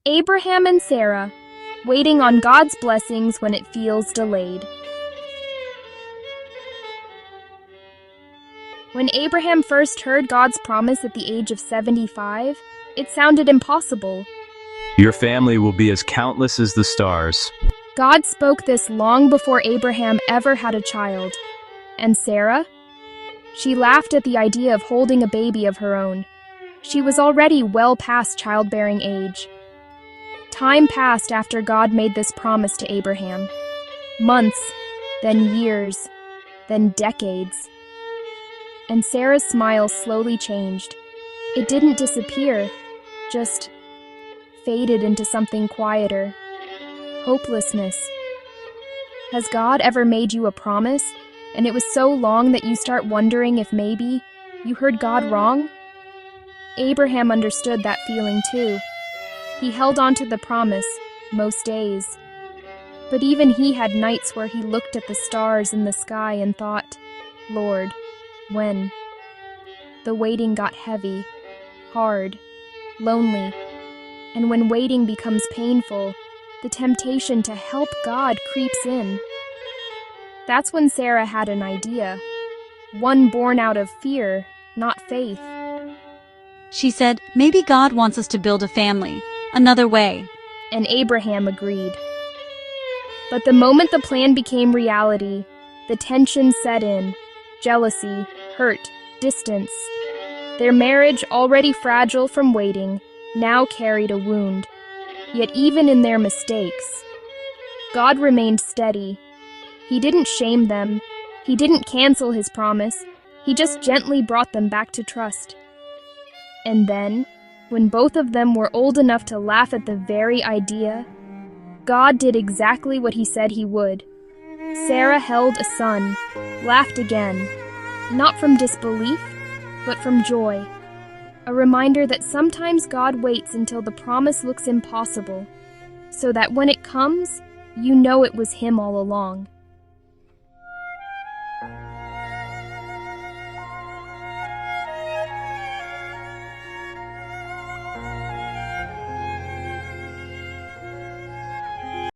Abraham and Sarah, waiting on God's blessings when it feels delayed. When Abraham first heard God's promise at the age of 75, it sounded impossible. Your family will be as countless as the stars. God spoke this long before Abraham ever had a child. And Sarah? She laughed at the idea of holding a baby of her own. She was already well past childbearing age. Time passed after God made this promise to Abraham. Months, then years, then decades. And Sarah's smile slowly changed. It didn't disappear, just faded into something quieter. Hopelessness. Has God ever made you a promise, and it was so long that you start wondering if maybe you heard God wrong? Abraham understood that feeling too. He held on to the promise most days. But even he had nights where he looked at the stars in the sky and thought, Lord, when? The waiting got heavy, hard, lonely. And when waiting becomes painful, the temptation to help God creeps in. That's when Sarah had an idea, one born out of fear, not faith. She said, maybe God wants us to build a family, another way. And Abraham agreed. But the moment the plan became reality, the tension set in, jealousy, hurt, distance. Their marriage, already fragile from waiting, now carried a wound. Yet even in their mistakes, God remained steady. He didn't shame them. He didn't cancel his promise. He just gently brought them back to trust. And then, when both of them were old enough to laugh at the very idea, God did exactly what he said he would. Sarah held a son, laughed again, not from disbelief, but from joy. A reminder that sometimes God waits until the promise looks impossible, so that when it comes, you know it was him all along.